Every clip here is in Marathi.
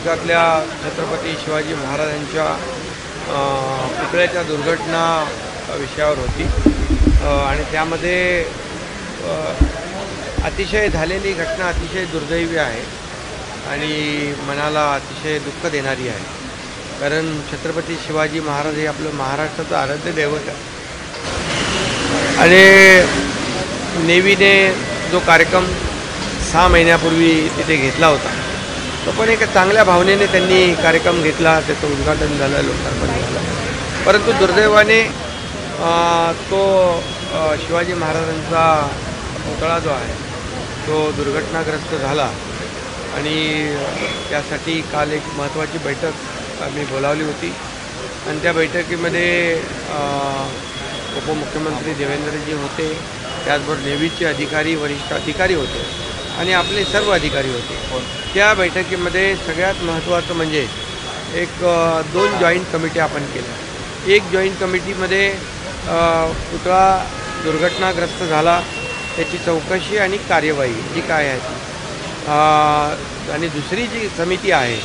तालुक्यातल्या छत्रपती शिवाजी महाराजांच्या पुतळ्याच्या दुर्घटना विषयावर होती आणि त्यामध्ये अतिशय झालेली घटना अतिशय दुर्दैवी आहे आणि मनाला अतिशय दुःख देणारी आहे. कारण छत्रपती शिवाजी महाराज हे आपलं महाराष्ट्राचं आराध्य दैवत आहे आणि नेव्हीने जो कार्यक्रम 6 महिन्यापूर्वी तिथे घेतला होता तो पण एक चांगल्या भावनेने त्यांनी कार्यक्रम घेतला, त्याचं उद्घाटन झालं, लोकार्पण झालं. परंतु दुर्दैवाने तो शिवाजी महाराजांचा पुतळा जो आहे तो दुर्घटनाग्रस्त झाला आणि त्यासाठी काल एक महत्त्वाची बैठक आम्ही बोलावली होती आणि त्या बैठकीमध्ये उपमुख्यमंत्री देवेंद्रजी होते, त्याचबरोबर नेव्हीचे अधिकारी, वरिष्ठ अधिकारी होते आणि आपले सर्व अधिकारी होते. त्या बैठकीमध्ये सगळ्यात महत्त्वाचं म्हणजे एक 2 जॉईंट कमिटी आपण केल्या. एक जॉईंट कमिटीमध्ये पुतळा दुर्घटनाग्रस्त झाला त्याची चौकशी आणि कार्यवाही जी काय आहे ती, आणि दुसरी जी समिती आहे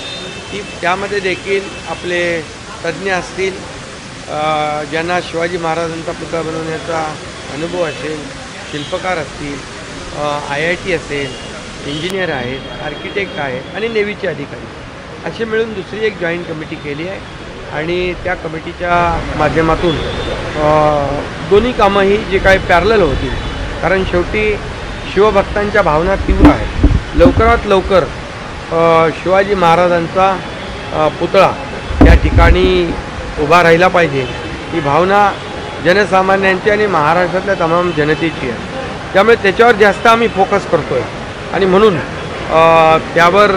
ती त्यामध्ये देखील आपले तज्ज्ञ असतील, ज्यांना शिवाजी महाराजांचा पुतळा बनवण्याचा अनुभव असेल, शिल्पकार असतील, IIT असेल, इंजिनियर आहेत, आर्किटेक्ट आहेत आणि नेव्हीचे अधिकारी असे मिळून दुसरी एक जॉईंट कमिटी केली आहे आणि त्या कमिटीच्या माध्यमातून दोन्ही कामं ही जे काही पॅरलल होतील, कारण शेवटी शिवभक्तांच्या भावना तीव्र आहेत. लवकरात लवकर शिवाजी महाराजांचा पुतळा या ठिकाणी उभा राहिला पाहिजे ही भावना जनसामान्यांची आणि महाराष्ट्रातल्या तमाम जनतेची आहे. त्यामुळे त्याच्यावर जास्त आम्ही फोकस करतो आहे आणि म्हणून त्यावर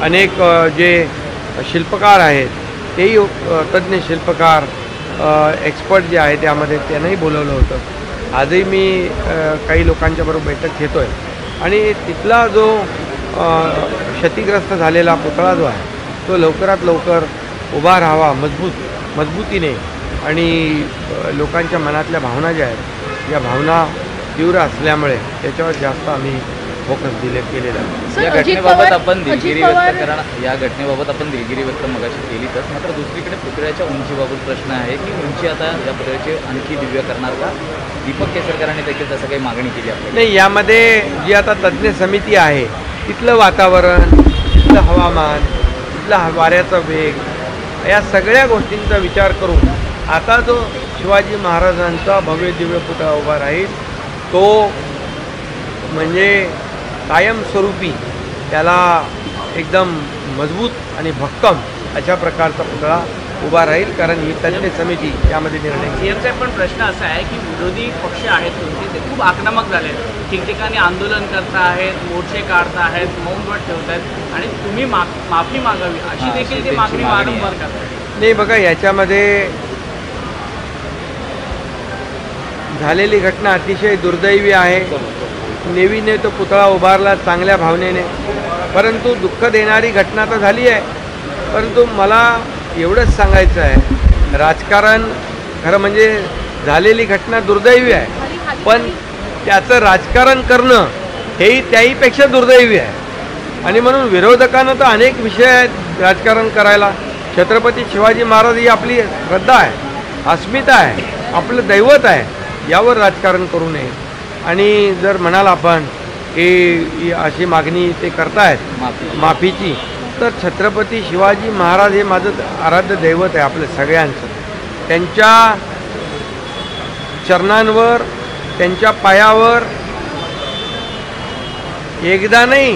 अनेक जे शिल्पकार आहेत तेही तज्ज्ञ शिल्पकार एक्सपर्ट जे आहे त्यामध्ये त्यांनाही बोलवलं होतं. आजही मी काही लोकांच्याबरोबर बैठक घेतो आहे आणि तिथला जो क्षतिग्रस्त झालेला पुतळा जो आहे तो लवकरात लवकर उभा राहावा मजबूतीने आणि लोकांच्या मनातल्या भावना ज्या आहेत या भावना तीव्र असल्यामुळे त्याच्यावर जास्त आम्ही फोकस केलेला आहे. या घटनेबाबत आपण दिलगिरी व्यक्त करा, या घटनेबाबत आपण दिलगिरी व्यक्त मगाशी केलीच, मात्र दुसरीकडे पुतळ्याच्या उंचीबाबत प्रश्न आहे की उंची आता या पुतळ्याची आणखी दिव्य करणार का? दीपक केसरकरांनी देखील तसं काही मागणी केली आपल्याला. नाही, यामध्ये जी आता तज्ज्ञ समिती आहे तिथलं वातावरण, तिथलं हवामान, तिथला वाऱ्याचा वेग या सगळ्या गोष्टींचा विचार करून आता जो शिवाजी महाराजांचा भव्य दिव्य पुतळा उभा राहील तो म्हणजे कायमस्वरूपी त्याला एकदम मजबूत आणि भक्कम अशा प्रकारचा पुतळा उभा राहील, कारण ही तज्ज्ञ समिती त्यामध्ये निर्णय. सीएमचा पण प्रश्न असा आहे की विरोधी पक्ष आहेत तुमचे ते खूप आक्रमक झाले आहेत, ठिकठिकाणी आंदोलन करता आहेत, मोर्चे काढता आहेत, मौनव्रत ठेवत आहेत आणि तुम्ही माफी मागावी अशी देखील ती मागणी वारंवार करतात. नाही, बघा याच्यामध्ये झालेली घटना अतिशय दुर्दैवी आहे. नेव्हीने तो पुतळा उभारला चांगल्या भावनेने, परंतु दुःख देणारी घटना तर झाली आहे. परंतु मला एवढंच सांगायचं आहे, राजकारण खरं म्हणजे झालेली घटना दुर्दैवी आहे, पण त्याचं राजकारण करणं हेही त्याहीपेक्षा दुर्दैवी आहे आणि म्हणून विरोधकांना तर अनेक विषय आहेत राजकारण करायला. छत्रपती शिवाजी महाराज ही आपली श्रद्धा आहे, अस्मिता आहे, आपलं दैवत आहे, यावर राजकारण करू नये. आणि जर म्हणाल आपण की अशी मागणी ते करतायत माफीची, तर छत्रपती शिवाजी महाराज हे माझं आराध्य दैवत आहे आपलं सगळ्यांचं. त्यांच्या चरणांवर, त्यांच्या पायावर एकदा नाही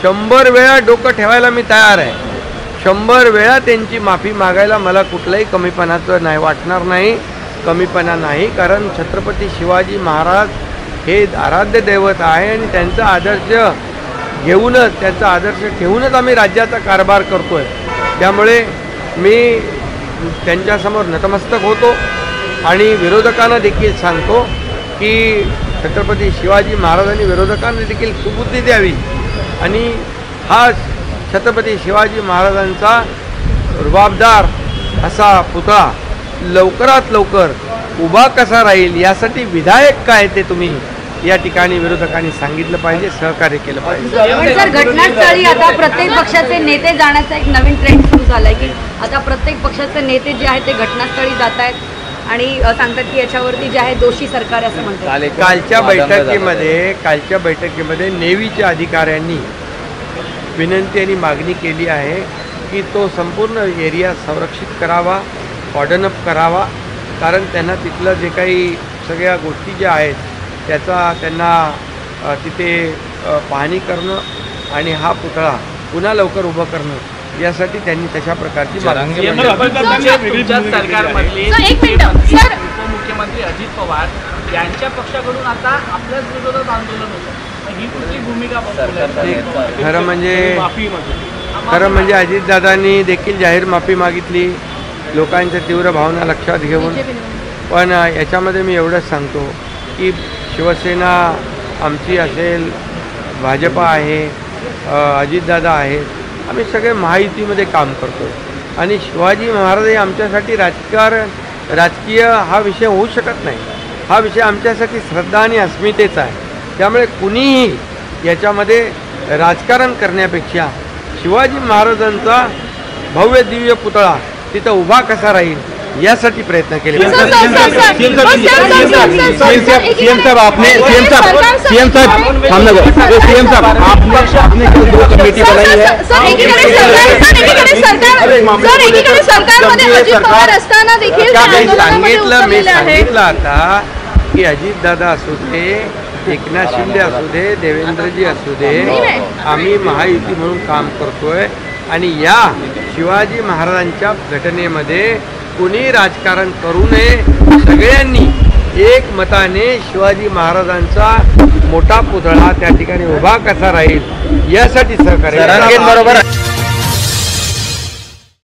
100 वेळा डोकं ठेवायला मी तयार आहे. 100 वेळा त्यांची माफी मागायला मला कुठल्याही कमीपणाचं नाही वाटणार नाही, कमीपणा नाही. कारण छत्रपती शिवाजी महाराज हे आराध्य दैवत आहे आणि त्यांचा आदर्श घेऊनच, त्यांचा आदर्श ठेवूनच आम्ही राज्याचा कारभार करतो आहे. त्यामुळे मी त्यांच्यासमोर नतमस्तक होतो आणि विरोधकांना देखील सांगतो की छत्रपती शिवाजी महाराजांनी विरोधकांना देखील सुबुद्धी द्यावी आणि हा छत्रपती शिवाजी महाराजांचा रुबाबदार असा पुतळा लवकरात लवकर उभा कसा राहील यासाठी विधायक काय ते तुम्ही या ठिकाणी विरोधकांनी सांगितलं पाहिजे, सहकार्य केलं पाहिजे. पण सर, घटनास्थळी आता प्रत्येक पक्षाचे नेते जाण्याचा एक नवीन ट्रेंड सुरू झालाय की आता प्रत्येक पक्षाचे नेते जे आहेत ते घटनास्थळी जात आहेत आणि सांगतात की याच्यावरती जे आहे दोषी सरकार असं म्हणतात. कालच्या बैठकीमध्ये नेव्हीच्या अधिकाऱ्यांनी विनंती आणि मागणी केली आहे की तो संपूर्ण एरिया संरक्षित करावा, कॉर्डन अप करावा, कारण त्यांना तिथलं जे काही सगळ्या गोष्टी ज्या आहेत त्याचा त्यांना तिथे पाहणी करणं आणि हा पुतळा पुन्हा लवकर उभं करणं यासाठी त्यांनी तशा प्रकारची मागणी केली. तुमच्या सरकारमधले उपमुख्यमंत्री अजित पवार यांच्या पक्षाकडून आता आपल्याच विरोधात आंदोलन होतं, ही कुठली भूमिका बघतो? खरं म्हणजे अजितदादांनी देखील जाहीर माफी मागितली लोकांच्या तीव्र भावना लक्षात घेऊन. पण याच्यामध्ये मी एवढंच सांगतो की शिवसेना आमची असेल, भाजपा आहे, अजितदादा आहेत, आम्ही सगळे महायुतीमध्ये काम करतो आणि शिवाजी महाराज हे आमच्यासाठी राजकीय हा विषय होऊ शकत नाही. हा विषय आमच्यासाठी श्रद्धा आणि अस्मितेचा आहे. त्यामुळे कुणीही याच्यामध्ये राजकारण करण्यापेक्षा शिवाजी महाराजांचा भव्य दिव्य पुतळा तिथं उभा कसा राहील यासाठी प्रयत्न केले. मी सांगितलं आता की अजितदादा असू दे, एकनाथ शिंदे असू दे, देवेंद्रजी असू दे, आम्ही महायुती म्हणून काम करतोय आणि या शिवाजी महाराजांच्या घटनेमध्ये कुणी राजकारण करू नये. सगळ्यांनी एकमताने शिवाजी महाराजांचा मोठा पुतळा त्या ठिकाणी उभा कसा राहील यासाठी सहकार्य.